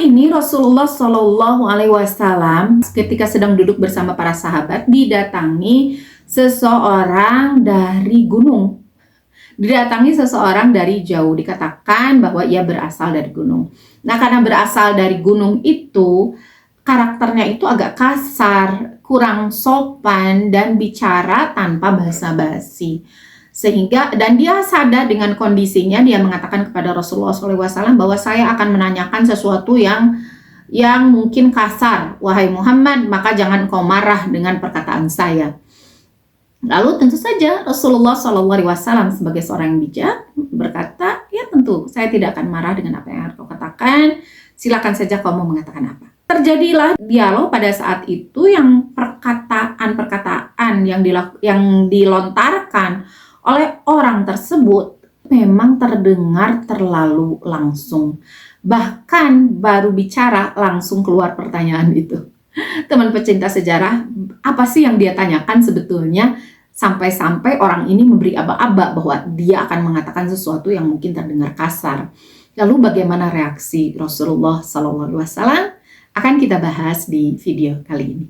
Kali ini Rasulullah Shallallahu Alaihi Wasallam ketika sedang duduk bersama para sahabat didatangi seseorang dari gunung. Didatangi seseorang dari jauh, dikatakan bahwa ia berasal dari gunung. Nah, karena berasal dari gunung itu, karakternya itu agak kasar, kurang sopan, dan bicara tanpa basa-basi. Sehingga, dan dia sadar dengan kondisinya, dia mengatakan kepada Rasulullah SAW bahwa saya akan menanyakan sesuatu yang mungkin kasar. Wahai Muhammad, maka jangan kau marah dengan perkataan saya. Lalu tentu saja Rasulullah SAW sebagai seorang yang bijak berkata, ya tentu saya tidak akan marah dengan apa yang kau katakan, silakan saja kau mau mengatakan apa. Terjadilah dialog pada saat itu yang perkataan-perkataan yang dilontarkan oleh orang tersebut memang terdengar terlalu langsung. Bahkan baru bicara langsung keluar pertanyaan itu. Teman pecinta sejarah, apa sih yang dia tanyakan sebetulnya? Sampai-sampai orang ini memberi aba-aba bahwa dia akan mengatakan sesuatu yang mungkin terdengar kasar. Lalu bagaimana reaksi Rasulullah SAW? Akan kita bahas di video kali ini.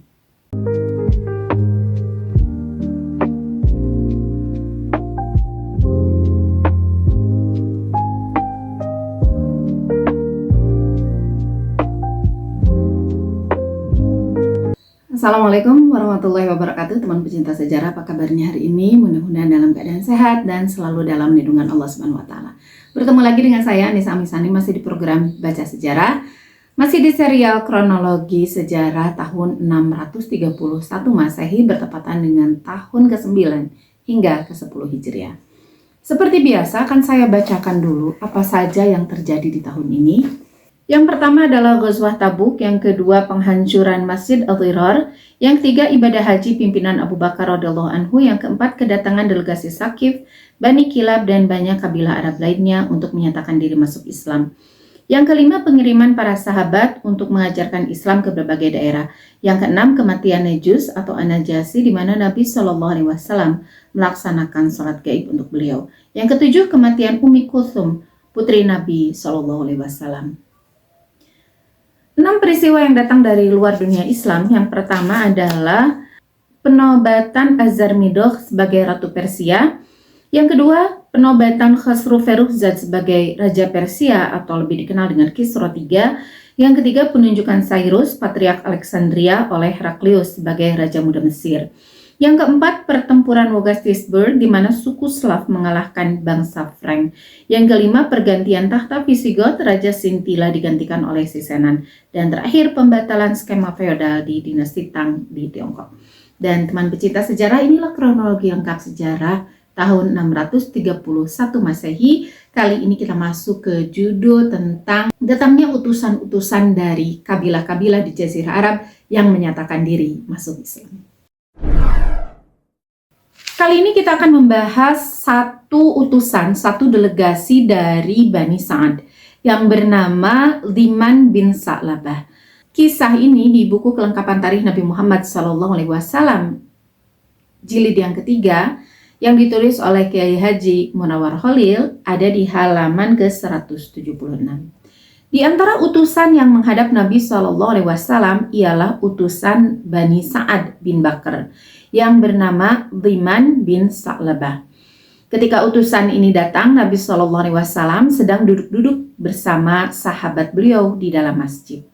Assalamualaikum warahmatullahi wabarakatuh, teman pecinta sejarah. Apa kabarnya hari ini? Mudah-mudahan dalam keadaan sehat dan selalu dalam lindungan Allah Subhanahu wa taala. Bertemu lagi dengan saya Anissa Amisani, masih di program Baca Sejarah, masih di serial kronologi sejarah tahun 631 Masehi bertepatan dengan tahun ke-9 hingga ke-10 Hijriah. Seperti biasa akan saya bacakan dulu apa saja yang terjadi di tahun ini. Yang pertama adalah Ghazwah Tabuk, yang kedua penghancuran Masjid Al-Dhirar, yang ketiga ibadah haji pimpinan Abu Bakar radhiyallahu anhu, yang keempat kedatangan delegasi Saqif, Bani Kilab dan banyak kabilah Arab lainnya untuk menyatakan diri masuk Islam. Yang kelima pengiriman para sahabat untuk mengajarkan Islam ke berbagai daerah. Yang keenam kematian Najus atau An-Najasi di mana Nabi Shallallahu Alaihi Wasallam melaksanakan sholat gaib untuk beliau. Yang ketujuh kematian Ummi Kulthum, putri Nabi Shallallahu Alaihi Wasallam. 6 peristiwa yang datang dari luar dunia Islam. Yang pertama adalah penobatan Azarmidoh sebagai Ratu Persia. Yang kedua, penobatan Khosrow-Ferruhzad sebagai Raja Persia atau lebih dikenal dengan Kisra III. Yang ketiga, penunjukan Cyrus, Patriark Alexandria oleh Heraklius sebagai Raja Muda Mesir. Yang keempat, pertempuran Wagastisburg di mana suku Slav mengalahkan bangsa Frank. Yang kelima, pergantian tahta Visigoth, Raja Sintila digantikan oleh Sisenan. Dan terakhir, pembatalan skema feodal di dinasti Tang di Tiongkok. Dan teman pecinta sejarah, inilah kronologi lengkap sejarah tahun 631 Masehi. Kali ini kita masuk ke judul tentang datangnya utusan-utusan dari kabilah-kabilah di Jazirah Arab yang menyatakan diri masuk Islam. Kali ini kita akan membahas satu delegasi dari Bani Sa'ad yang bernama Dhiman bin Sa'labah. Kisah ini di buku kelengkapan tarikh Nabi Muhammad SAW jilid yang ketiga yang ditulis oleh Kiai Haji Munawar Khalil ada di halaman ke-176. Di antara utusan yang menghadap Nabi SAW ialah utusan Bani Sa'ad bin Bakr yang bernama Dhiman bin Sa'labah. Ketika utusan ini datang, Nabi SAW sedang duduk-duduk bersama sahabat beliau di dalam masjid.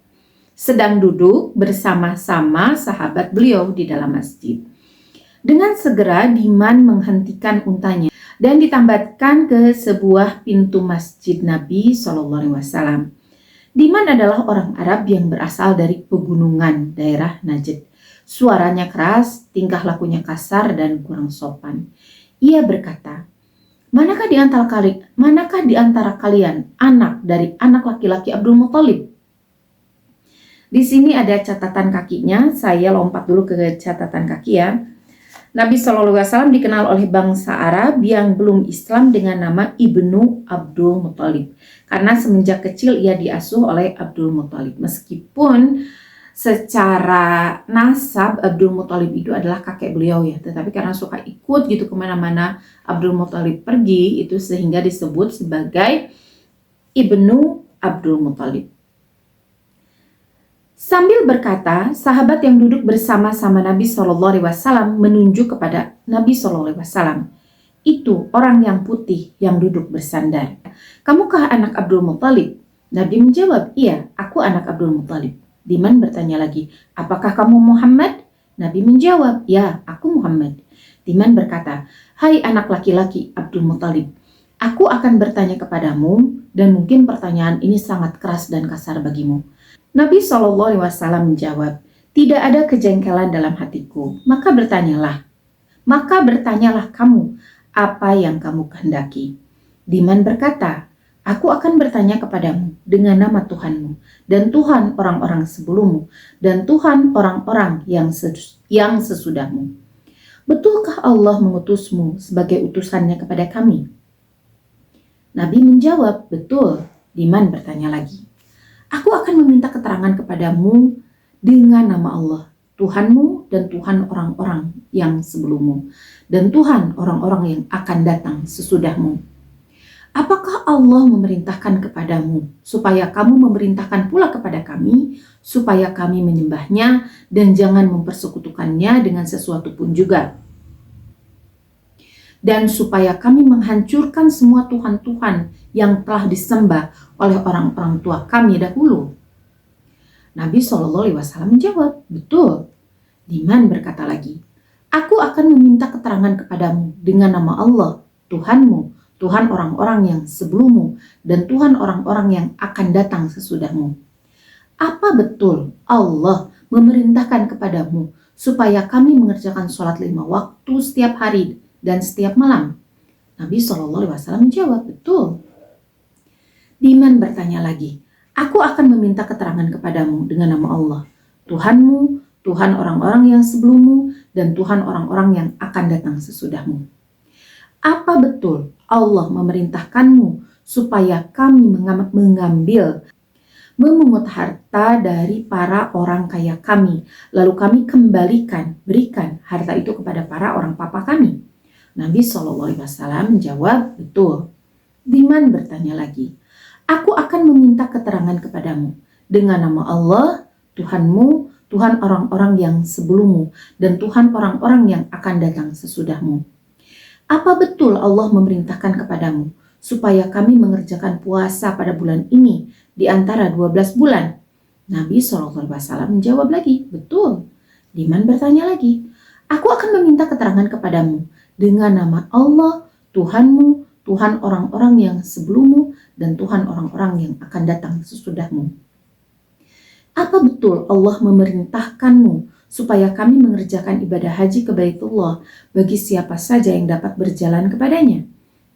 Dengan segera Dhiman menghentikan untanya dan ditambatkan ke sebuah pintu masjid Nabi SAW. Dhiman adalah orang Arab yang berasal dari pegunungan daerah Najd. Suaranya keras, tingkah lakunya kasar dan kurang sopan. Ia berkata, manakah di antara kalian anak dari anak laki-laki Abdul Muthalib? Di sini ada catatan kakinya, saya lompat dulu ke catatan kaki ya. Nabi SAW dikenal oleh bangsa Arab yang belum Islam dengan nama Ibnu Abdul Muthalib. Karena semenjak kecil ia diasuh oleh Abdul Muthalib. Meskipun secara nasab Abdul Muthalib itu adalah kakek beliau ya, tetapi karena suka ikut gitu kemana-mana Abdul Muthalib pergi, itu sehingga disebut sebagai Ibnu Abdul Muthalib. Sambil berkata, sahabat yang duduk bersama-sama Nabi SAW menunjuk kepada Nabi SAW. Itu orang yang putih yang duduk bersandar. Kamukah anak Abdul Muthalib? Nabi menjawab, iya, aku anak Abdul Muthalib. Diman bertanya lagi, apakah kamu Muhammad? Nabi menjawab, ya, aku Muhammad. Diman berkata, hai anak laki-laki Abdul Muthalib, aku akan bertanya kepadamu dan mungkin pertanyaan ini sangat keras dan kasar bagimu. Nabi SAW menjawab, tidak ada kejengkelan dalam hatiku, maka bertanyalah kamu, apa yang kamu kehendaki. Diman berkata, aku akan bertanya kepadamu dengan nama Tuhanmu, dan Tuhan orang-orang sebelummu, dan Tuhan orang-orang yang sesudahmu. Betulkah Allah mengutusmu sebagai utusannya kepada kami? Nabi menjawab, betul. Diman bertanya lagi, aku akan meminta keterangan kepadamu dengan nama Allah, Tuhanmu dan Tuhan orang-orang yang sebelummu, dan Tuhan orang-orang yang akan datang sesudahmu. Apakah Allah memerintahkan kepadamu supaya kamu memerintahkan pula kepada kami, supaya kami menyembahnya dan jangan mempersekutukannya dengan sesuatu pun juga? Dan supaya kami menghancurkan semua Tuhan-Tuhan yang telah disembah oleh orang-orang tua kami dahulu? Nabi SAW menjawab, betul. Diman berkata lagi, aku akan meminta keterangan kepadamu dengan nama Allah, Tuhanmu, Tuhan orang-orang yang sebelummu, dan Tuhan orang-orang yang akan datang sesudahmu. Apa betul Allah memerintahkan kepadamu supaya kami mengerjakan sholat 5 waktu setiap hari dan setiap malam? Nabi SAW menjawab, betul. Diman bertanya lagi, aku akan meminta keterangan kepadamu dengan nama Allah, Tuhanmu, Tuhan orang-orang yang sebelummu, dan Tuhan orang-orang yang akan datang sesudahmu. Apa betul Allah memerintahkanmu supaya kami memungut harta dari para orang kaya kami, lalu kami berikan harta itu kepada para orang papa kami? Nabi SAW menjawab, betul. Diman bertanya lagi, aku akan meminta keterangan kepadamu dengan nama Allah, Tuhanmu, Tuhan orang-orang yang sebelummu, dan Tuhan orang-orang yang akan datang sesudahmu. Apa betul Allah memerintahkan kepadamu supaya kami mengerjakan puasa pada bulan ini di antara 12 bulan? Nabi SAW menjawab lagi, betul. Diman bertanya lagi, aku akan meminta keterangan kepadamu dengan nama Allah, Tuhanmu, Tuhan orang-orang yang sebelummu, dan Tuhan orang-orang yang akan datang sesudahmu. Apa betul Allah memerintahkanmu supaya kami mengerjakan ibadah haji ke Baitullah bagi siapa saja yang dapat berjalan kepadanya?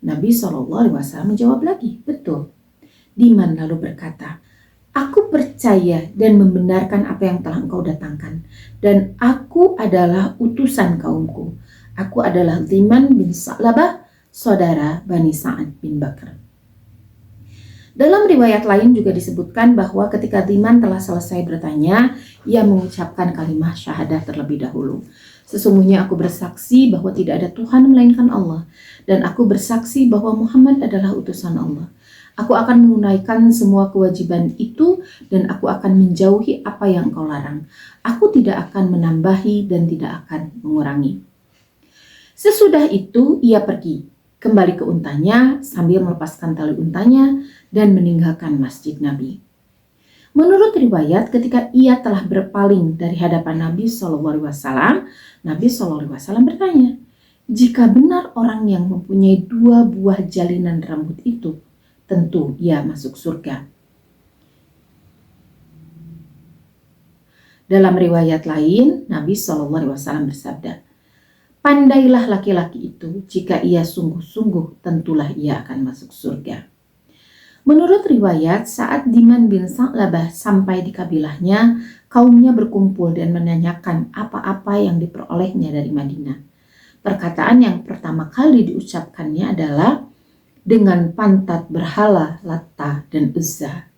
Nabi SAW menjawab lagi, betul. Diman lalu berkata, aku percaya dan membenarkan apa yang telah engkau datangkan, dan aku adalah utusan kaumku. Aku adalah Diman bin Sa'labah, saudara Bani Sa'ad bin Bakr. Dalam riwayat lain juga disebutkan bahwa ketika Diman telah selesai bertanya, ia mengucapkan kalimat syahadah terlebih dahulu. Sesungguhnya aku bersaksi bahwa tidak ada Tuhan melainkan Allah, dan aku bersaksi bahwa Muhammad adalah utusan Allah. Aku akan menunaikan semua kewajiban itu, dan aku akan menjauhi apa yang engkau larang. Aku tidak akan menambahi dan tidak akan mengurangi. Sesudah itu ia pergi, kembali ke untanya sambil melepaskan tali untanya dan meninggalkan masjid Nabi. Menurut riwayat, ketika ia telah berpaling dari hadapan Nabi SAW, Nabi SAW bertanya, jika benar orang yang mempunyai 2 buah jalinan rambut itu, tentu ia masuk surga. Dalam riwayat lain, Nabi SAW bersabda, pandailah laki-laki itu, jika ia sungguh-sungguh tentulah ia akan masuk surga. Menurut riwayat, saat Diman bin Sa'labah sampai di kabilahnya, kaumnya berkumpul dan menanyakan apa-apa yang diperolehnya dari Madinah. Perkataan yang pertama kali diucapkannya adalah, dengan pantat berhala Latta dan Uzza.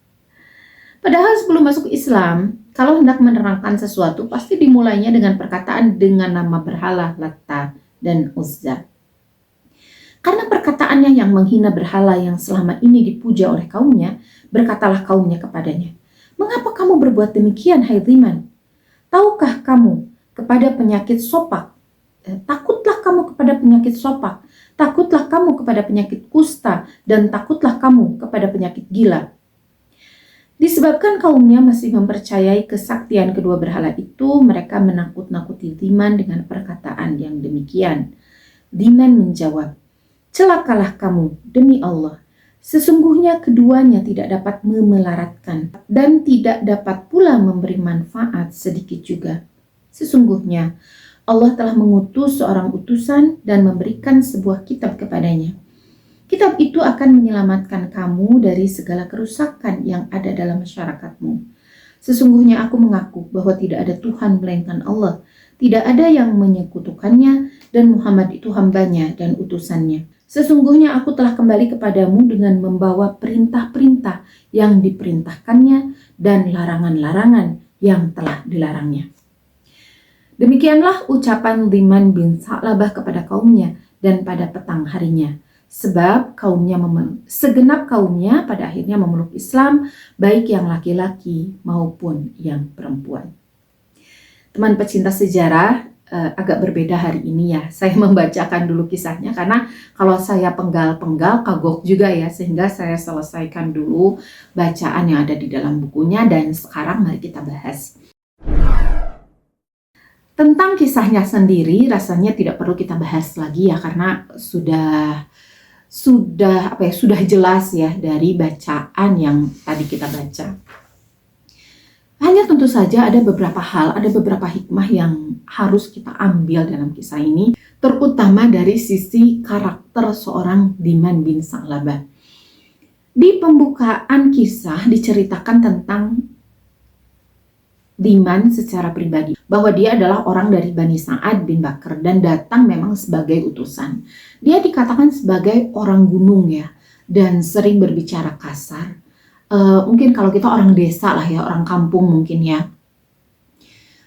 Padahal sebelum masuk Islam, kalau hendak menerangkan sesuatu pasti dimulainya dengan perkataan dengan nama berhala Latta dan Uzza. Karena perkataannya yang menghina berhala yang selama ini dipuja oleh kaumnya, berkatalah kaumnya kepadanya, Mengapa kamu berbuat demikian, hai Dhiman? Tahukah kamu kepada penyakit sopak? Takutlah kamu kepada penyakit sopak, takutlah kamu kepada penyakit kusta, dan takutlah kamu kepada penyakit gila. Disebabkan kaumnya masih mempercayai kesaktian kedua berhala itu, mereka menakut-nakuti Dhiman dengan perkataan yang demikian. Dhiman menjawab, celakalah kamu demi Allah. Sesungguhnya keduanya tidak dapat memelaratkan dan tidak dapat pula memberi manfaat sedikit juga. Sesungguhnya Allah telah mengutus seorang utusan dan memberikan sebuah kitab kepadanya. Kitab itu akan menyelamatkan kamu dari segala kerusakan yang ada dalam masyarakatmu. Sesungguhnya aku mengaku bahwa tidak ada Tuhan melainkan Allah. Tidak ada yang menyekutukannya dan Muhammad itu hambanya dan utusannya. Sesungguhnya aku telah kembali kepadamu dengan membawa perintah-perintah yang diperintahkannya dan larangan-larangan yang telah dilarangnya. Demikianlah ucapan Dhiman bin Sa'labah kepada kaumnya dan pada petang harinya. Sebab segenap kaumnya pada akhirnya memeluk Islam, baik yang laki-laki maupun yang perempuan. Teman pecinta sejarah, agak berbeda hari ini ya. Saya membacakan dulu kisahnya karena kalau saya penggal-penggal kagok juga ya, sehingga saya selesaikan dulu bacaan yang ada di dalam bukunya dan sekarang mari kita bahas. Tentang kisahnya sendiri rasanya tidak perlu kita bahas lagi ya, karena sudah jelas ya dari bacaan yang tadi kita baca. Hanya tentu saja ada beberapa hal, ada beberapa hikmah yang harus kita ambil dalam kisah ini, terutama dari sisi karakter seorang Dhiman bin Sa'labah. Di pembukaan kisah diceritakan tentang Dhiman secara pribadi, bahwa dia adalah orang dari Bani Sa'ad bin Bakr dan datang memang sebagai utusan. Dia dikatakan sebagai orang gunung ya, dan sering berbicara kasar. Mungkin kalau kita orang desa lah ya, orang kampung mungkin ya.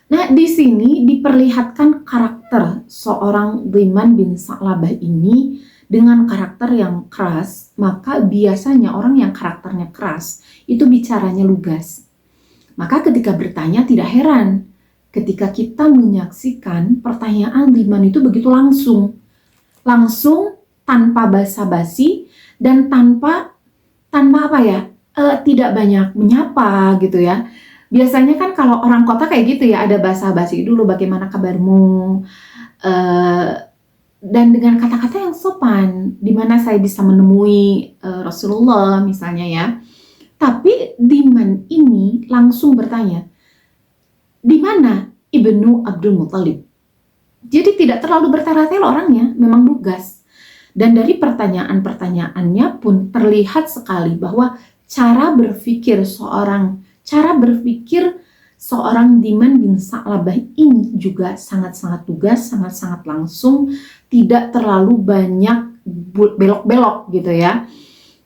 Nah, di sini diperlihatkan karakter seorang Dhiman bin Sa'labah ini dengan karakter yang keras. Maka biasanya orang yang karakternya keras itu bicaranya lugas. Maka ketika bertanya tidak heran ketika kita menyaksikan pertanyaan Dhiman itu begitu langsung tanpa basa-basi dan tanpa apa ya, tidak banyak menyapa gitu ya. Biasanya kan kalau orang kota kayak gitu ya, ada basa-basi dulu, bagaimana kabarmu, dan dengan kata-kata yang sopan, di mana saya bisa menemui Rasulullah misalnya ya. Tapi Dhiman ini langsung bertanya, di mana Ibnu Abdul Muthalib? Jadi tidak terlalu bertele-tele orangnya, memang lugas. Dan dari pertanyaan-pertanyaannya pun terlihat sekali bahwa cara berpikir seorang Dhiman bin Sa'labah ini juga sangat-sangat lugas, sangat-sangat langsung, tidak terlalu banyak belok-belok gitu ya.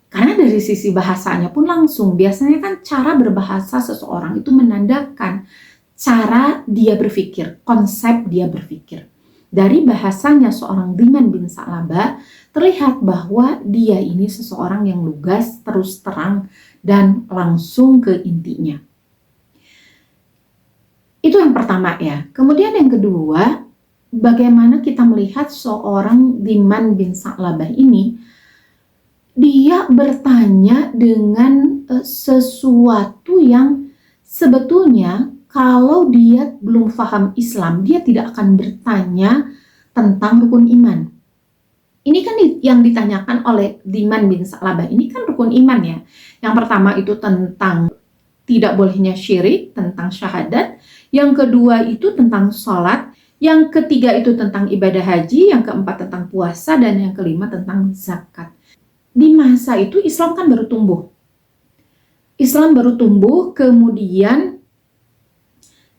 Karena dari sisi bahasanya pun langsung. Biasanya kan cara berbahasa seseorang itu menandakan cara dia berpikir, konsep dia berpikir. Dari bahasanya seorang Dhiman bin Sa'labah terlihat bahwa dia ini seseorang yang lugas, terus terang, dan langsung ke intinya. Itu yang pertama ya. Kemudian yang kedua, bagaimana kita melihat seorang Dhiman bin Sa'labah ini, dia bertanya dengan sesuatu yang sebetulnya kalau dia belum paham Islam, dia tidak akan bertanya tentang rukun iman. Ini kan yang ditanyakan oleh Dhiman bin Sa'labah, ini kan rukun iman ya. Yang pertama itu tentang tidak bolehnya syirik, tentang syahadat. Yang kedua itu tentang sholat. Yang ketiga itu tentang ibadah haji. Yang keempat tentang puasa. Dan yang kelima tentang zakat. Di masa itu Islam kan baru tumbuh. Kemudian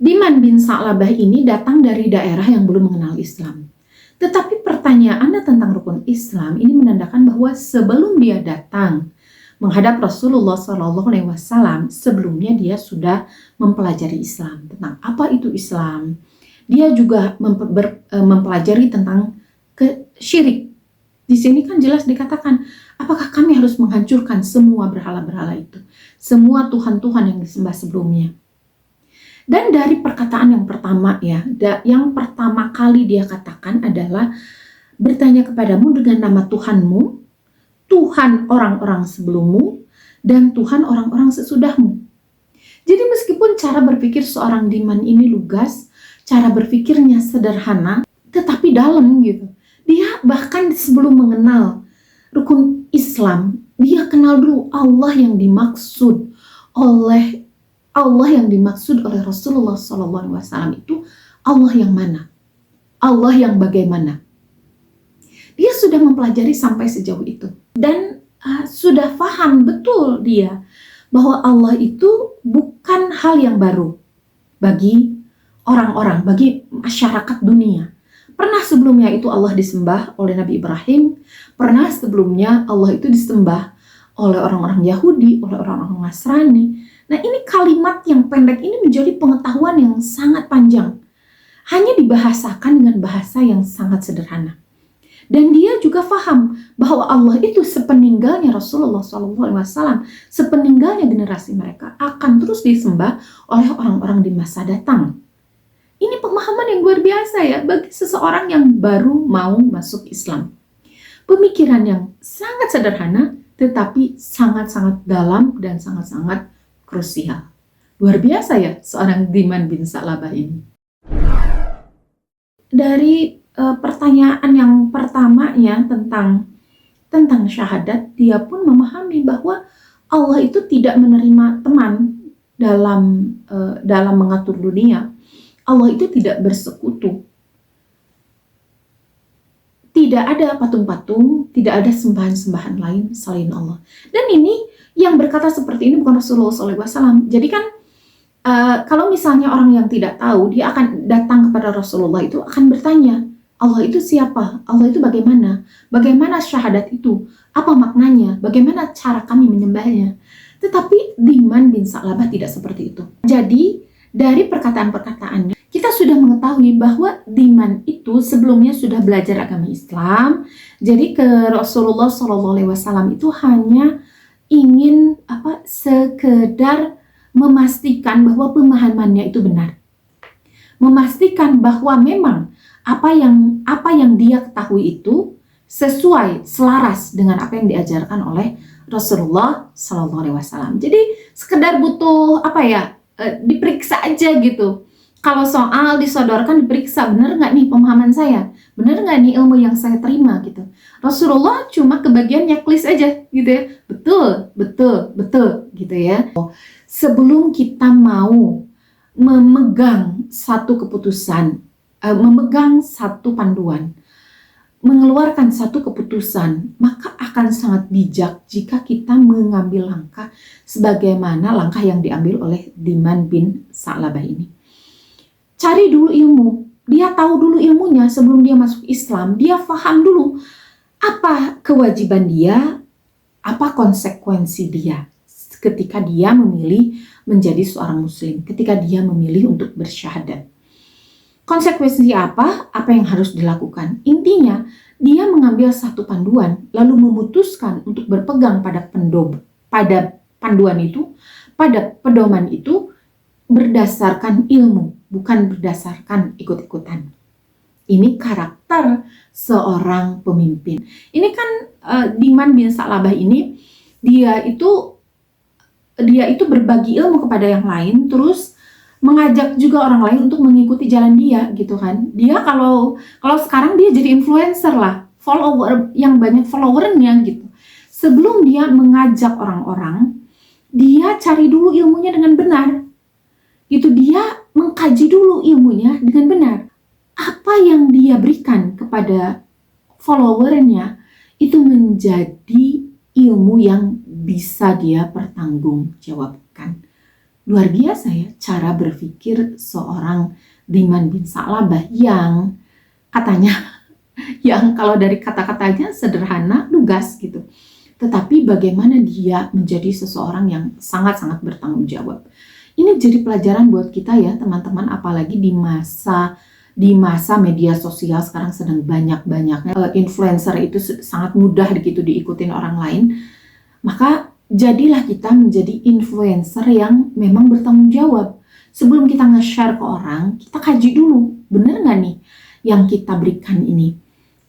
Dhiman bin Sa'labah ini datang dari daerah yang belum mengenal Islam. Tetapi pertanyaannya tentang rukun Islam ini menandakan bahwa sebelum dia datang menghadap Rasulullah SAW, sebelumnya dia sudah mempelajari Islam. Tentang apa itu Islam. Dia juga mempelajari tentang syirik. Di sini kan jelas dikatakan, apakah kami harus menghancurkan semua berhala-berhala itu, semua Tuhan-Tuhan yang disembah sebelumnya. Dan dari perkataan yang pertama ya, yang pertama kali dia katakan adalah bertanya kepadamu dengan nama Tuhanmu, Tuhan orang-orang sebelummu, dan Tuhan orang-orang sesudahmu. Jadi meskipun cara berpikir seorang Diman ini lugas, cara berpikirnya sederhana, tetapi dalam gitu. Dia bahkan sebelum mengenal rukun Islam, dia kenal dulu Allah yang dimaksud oleh Rasulullah SAW itu Allah yang mana? Allah yang bagaimana? Dia sudah mempelajari sampai sejauh itu. Dan sudah paham betul dia bahwa Allah itu bukan hal yang baru bagi orang-orang, bagi masyarakat dunia. Pernah sebelumnya itu Allah disembah oleh Nabi Ibrahim, pernah sebelumnya Allah itu disembah oleh orang-orang Yahudi, oleh orang-orang Nasrani. Nah, ini kalimat yang pendek ini menjadi pengetahuan yang sangat panjang. Hanya dibahasakan dengan bahasa yang sangat sederhana. Dan dia juga paham bahwa Allah itu sepeninggalnya Rasulullah SAW, sepeninggalnya generasi mereka akan terus disembah oleh orang-orang di masa datang. Ini pemahaman yang luar biasa ya bagi seseorang yang baru mau masuk Islam. Pemikiran yang sangat sederhana tetapi sangat-sangat dalam dan sangat-sangat krusial. Luar biasa ya seorang Diman bin Sa'labah ini. Dari pertanyaan yang pertama ya tentang syahadat, dia pun memahami bahwa Allah itu tidak menerima teman dalam mengatur dunia. Allah itu tidak bersekutu. Tidak ada patung-patung, tidak ada sembahan-sembahan lain selain Allah. Dan ini yang berkata seperti ini bukan Rasulullah SAW. Jadi kan kalau misalnya orang yang tidak tahu, dia akan datang kepada Rasulullah itu akan bertanya, Allah itu siapa? Allah itu bagaimana? Bagaimana syahadat itu? Apa maknanya? Bagaimana cara kami menyembahnya? Tetapi Diman bin Sa'labah tidak seperti itu. Jadi dari perkataan-perkataannya kita sudah mengetahui bahwa Diman itu sebelumnya sudah belajar agama Islam. Jadi ke Rasulullah SAW itu hanya ingin sekedar memastikan bahwa pemahamannya itu benar. Memastikan bahwa memang apa yang dia ketahui itu sesuai, selaras dengan apa yang diajarkan oleh Rasulullah SAW. Jadi sekedar butuh diperiksa aja gitu. Kalau soal disodorkan diperiksa, benar nggak nih pemahaman saya? Benar nggak nih ilmu yang saya terima gitu? Rasulullah cuma kebagian checklist aja gitu ya. Betul gitu ya. Sebelum kita mau memegang satu keputusan, memegang satu panduan, mengeluarkan satu keputusan, maka akan sangat bijak jika kita mengambil langkah sebagaimana langkah yang diambil oleh Diman bin Sa'labah ini. Cari dulu ilmu, dia tahu dulu ilmunya sebelum dia masuk Islam, dia paham dulu apa kewajiban dia, apa konsekuensi dia ketika dia memilih menjadi seorang muslim, ketika dia memilih untuk bersyahadat. Konsekuensi apa yang harus dilakukan? Intinya, dia mengambil satu panduan, lalu memutuskan untuk berpegang pada panduan itu, pada pedoman itu, berdasarkan ilmu, bukan berdasarkan ikut-ikutan. Ini karakter seorang pemimpin. Ini kan Diman bin Sa'labah ini, dia itu berbagi ilmu kepada yang lain, terus mengajak juga orang lain untuk mengikuti jalan dia gitu kan. Dia kalau sekarang dia jadi influencer lah, follower yang banyak followernya gitu. Sebelum dia mengajak orang-orang, dia cari dulu ilmunya dengan benar. Itu dia mengkaji dulu ilmunya dengan benar. Apa yang dia berikan kepada followernya itu menjadi ilmu yang bisa dia pertanggungjawabkan. Luar biasa ya cara berpikir seorang Diman bin Sa'labah yang katanya, yang kalau dari kata-katanya sederhana, lugas gitu. Tetapi bagaimana dia menjadi seseorang yang sangat-sangat bertanggung jawab. Ini jadi pelajaran buat kita ya teman-teman, apalagi di masa Di masa media sosial sekarang sedang banyak-banyaknya influencer itu sangat mudah gitu diikutin orang lain, maka jadilah kita menjadi influencer yang memang bertanggung jawab. Sebelum kita nge-share ke orang, kita kaji dulu, bener nggak nih yang kita berikan ini?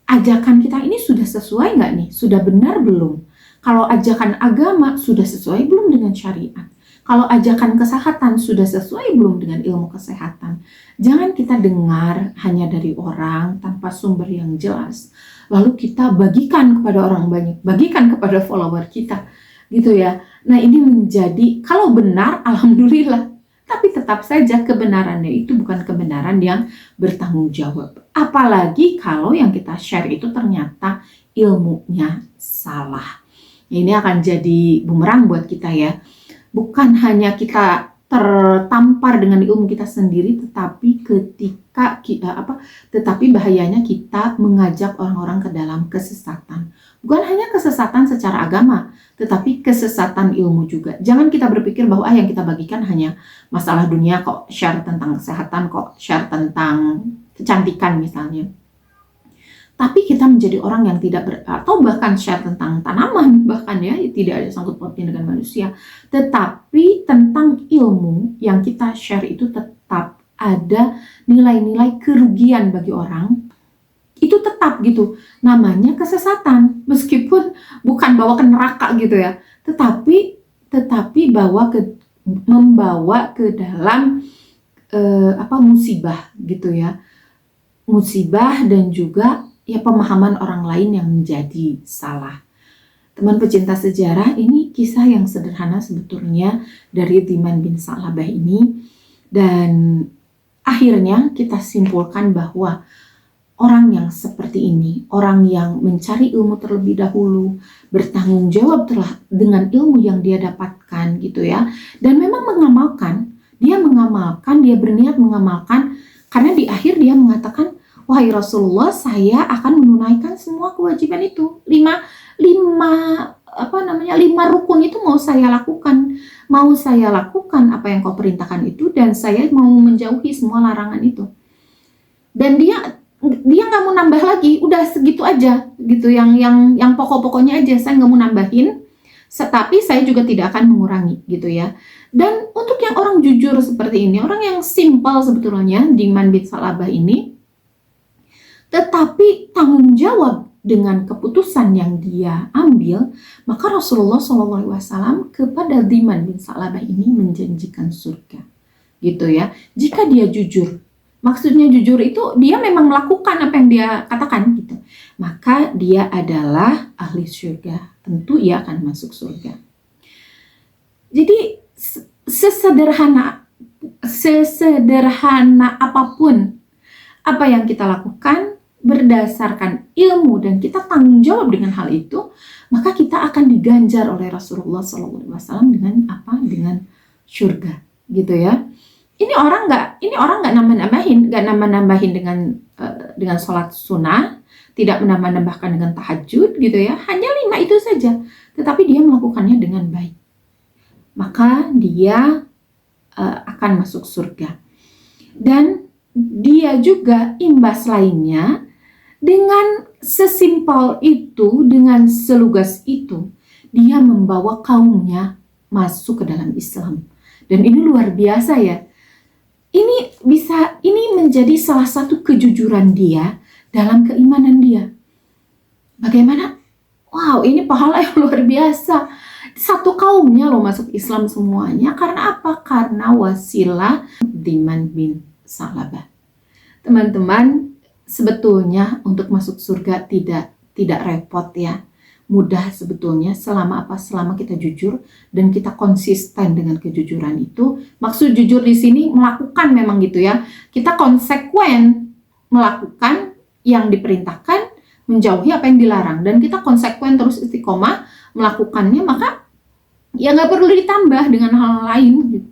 Ajakan kita ini sudah sesuai nggak nih? Sudah benar belum? Kalau ajakan agama sudah sesuai belum dengan syariat? Kalau ajakan kesehatan sudah sesuai belum dengan ilmu kesehatan? Jangan kita dengar hanya dari orang tanpa sumber yang jelas, lalu kita bagikan kepada orang banyak, bagikan kepada follower kita, gitu ya. Nah, ini menjadi, kalau benar, alhamdulillah, tapi tetap saja kebenarannya itu bukan kebenaran yang bertanggung jawab. Apalagi kalau yang kita share itu ternyata ilmunya salah. Ini akan jadi bumerang buat kita ya. Bukan hanya kita tertampar dengan ilmu kita sendiri, tetapi tetapi bahayanya kita mengajak orang-orang ke dalam kesesatan. Bukan hanya kesesatan secara agama, tetapi kesesatan ilmu juga. Jangan kita berpikir bahwa yang kita bagikan hanya masalah dunia, kok share tentang kesehatan, kok share tentang kecantikan misalnya. Tapi kita menjadi orang yang atau bahkan share tentang tanaman, bahkan ya tidak ada sangkut pautnya dengan manusia. Tetapi tentang ilmu yang kita share itu tetap ada nilai-nilai kerugian bagi orang. Itu tetap gitu, namanya kesesatan. Meskipun bukan bawa ke neraka gitu ya, tetapi membawa ke dalam musibah gitu ya. Musibah dan juga ya pemahaman orang lain yang menjadi salah. Teman pecinta sejarah, ini kisah yang sederhana sebetulnya dari Dhiman bin Sa'labah ini, dan akhirnya kita simpulkan bahwa orang yang seperti ini, orang yang mencari ilmu terlebih dahulu, bertanggung jawab dengan ilmu yang dia dapatkan gitu ya, dan memang dia berniat mengamalkan, karena di akhir dia mengatakan, wahai Rasulullah, saya akan menunaikan semua kewajiban itu. Lima rukun itu mau saya lakukan apa yang kau perintahkan itu, dan saya mau menjauhi semua larangan itu. Dan dia nggak mau nambah lagi, udah segitu aja gitu, yang pokok-pokoknya aja, saya nggak mau nambahin, tapi saya juga tidak akan mengurangi gitu ya. Dan untuk yang orang jujur seperti ini, orang yang simple sebetulnya, Dhiman bin Sa'labah ini, tetapi tanggung jawab dengan keputusan yang dia ambil, maka Rasulullah SAW kepada Dhiman bin Sa'labah ini menjanjikan surga, gitu ya. Jika dia jujur, maksudnya jujur itu dia memang melakukan apa yang dia katakan, gitu, maka dia adalah ahli surga. Tentu ia akan masuk surga. Jadi sesederhana apapun apa yang kita lakukan, berdasarkan ilmu dan kita tanggung jawab dengan hal itu, maka kita akan diganjar oleh Rasulullah SAW dengan apa? Dengan surga, gitu ya. Ini orang nggak nambah-nambahin dengan sholat sunnah, tidak menambah-nambahkan dengan tahajud, gitu ya. Hanya 5 itu saja, tetapi dia melakukannya dengan baik, maka dia akan masuk surga. Dan dia juga imbas lainnya, dengan sesimpel itu, dengan selugas itu, dia membawa kaumnya masuk ke dalam Islam. Dan ini luar biasa ya. Ini menjadi salah satu kejujuran dia dalam keimanan dia. Bagaimana? Wow, ini pahala yang luar biasa. Satu kaumnya loh masuk Islam semuanya. Karena apa? Karena wasilah Dhiman bin Sa'labah. Teman-teman, sebetulnya untuk masuk surga tidak repot ya. Mudah sebetulnya selama kita jujur dan kita konsisten dengan kejujuran itu. Maksud jujur di sini melakukan memang gitu ya. Kita konsekuen melakukan yang diperintahkan, menjauhi apa yang dilarang, dan kita konsekuen terus istiqomah melakukannya, maka ya nggak perlu ditambah dengan hal lain gitu.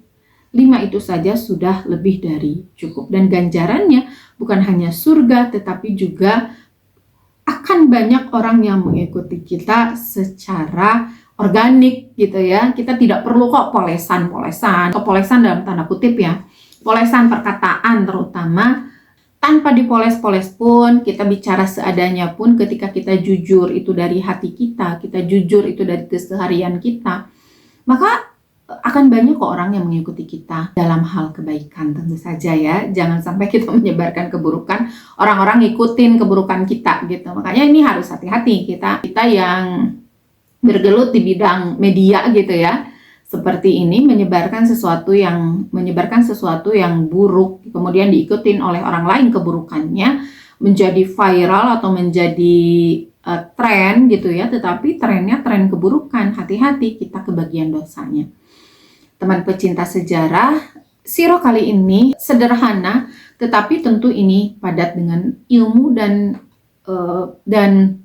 5 itu saja sudah lebih dari cukup, dan ganjarannya bukan hanya surga tetapi juga akan banyak orang yang mengikuti kita secara organik gitu ya. Kita tidak perlu kok polesan dalam tanda kutip ya, polesan perkataan terutama, tanpa dipoles-poles pun, kita bicara seadanya pun, ketika kita jujur itu dari hati kita jujur itu dari keseharian kita, maka akan banyak kok orang yang mengikuti kita dalam hal kebaikan. Tentu saja ya, jangan sampai kita menyebarkan keburukan, orang-orang ngikutin keburukan kita gitu. Makanya ini harus hati-hati, kita yang bergelut di bidang media gitu ya, seperti ini, menyebarkan sesuatu yang buruk, kemudian diikutin oleh orang lain keburukannya, menjadi viral atau menjadi tren gitu ya, tetapi trennya tren keburukan. Hati-hati, kita kebagian dosanya. Teman pecinta sejarah, sirah kali ini sederhana, tetapi tentu ini padat dengan ilmu dan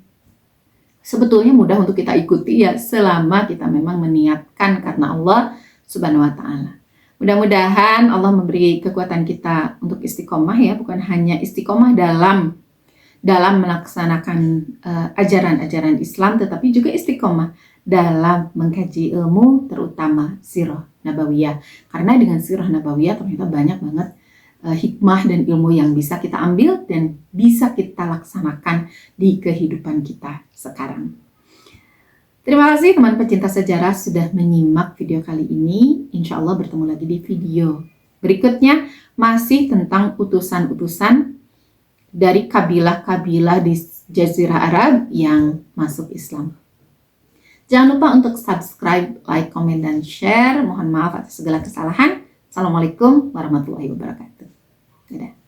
sebetulnya mudah untuk kita ikuti ya, selama kita memang meniatkan karena Allah Subhanahu wa Ta'ala. Mudah-mudahan Allah memberi kekuatan kita untuk istiqomah ya, bukan hanya istiqomah dalam melaksanakan ajaran-ajaran Islam, tetapi juga istiqomah dalam mengkaji ilmu, terutama sirah nabawiyah. Karena dengan sirah nabawiyah ternyata banyak banget hikmah dan ilmu yang bisa kita ambil dan bisa kita laksanakan di kehidupan kita sekarang. Terima kasih teman pecinta sejarah sudah menyimak video kali ini. Insya Allah bertemu lagi di video berikutnya, masih tentang utusan-utusan dari kabilah-kabilah di Jazirah Arab yang masuk Islam. Jangan lupa untuk subscribe, like, komen, dan share. Mohon maaf atas segala kesalahan. Assalamualaikum warahmatullahi wabarakatuh. Dadah.